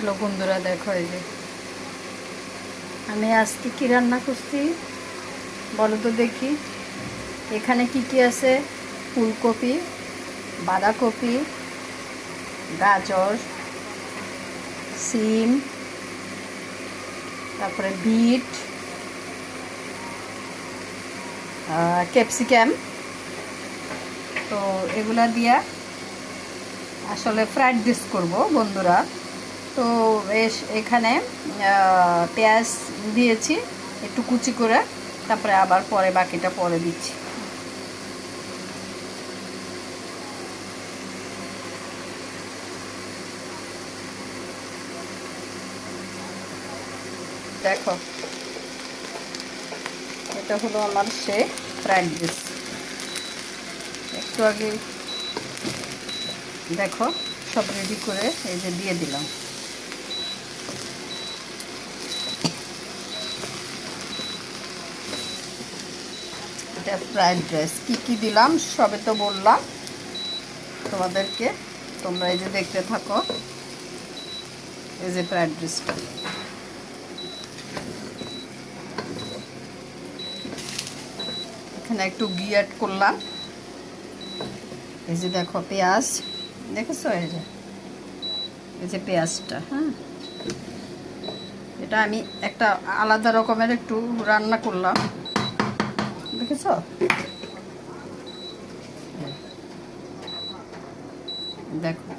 Hello বন্ধুরা, দেখো এই যে আমি আজকে কি রান্না করছি বলো তো দেখি। এখানে কি কি আছে? ফুলকপি, বাঁধাকপি, গাজর, সিম, তারপরে বিট, ক্যাপসিকাম। তো এগুলা দিয়া আসলে ফ্রাইড রাইস করব বন্ধুরা। তো এখানে পেঁয়াজ দিয়েছি একটু কুচি করে, তারপরে আবার পরে বাকিটা পরে দিচ্ছি। দেখো, এটা হলো আমার ফ্রাইড রাইস। একটু আগে দেখো সব রেডি করে এই যে দিয়ে দিলাম। এটা ফ্রাইড রাইস। কী কী দিলাম সবে তো বললাম তোমাদেরকে, তোমরা এই যে দেখতে থাকো। এই যে ফ্রাইড রাইসটা, এখানে একটু ঘি অ্যাড করলাম। এই যে দেখো পেঁয়াজ, দেখেছো? এই যে পেঁয়াজটা, হ্যাঁ, এটা আমি একটা আলাদা রকমের একটু রান্না করলাম, দেখেছো? দেখো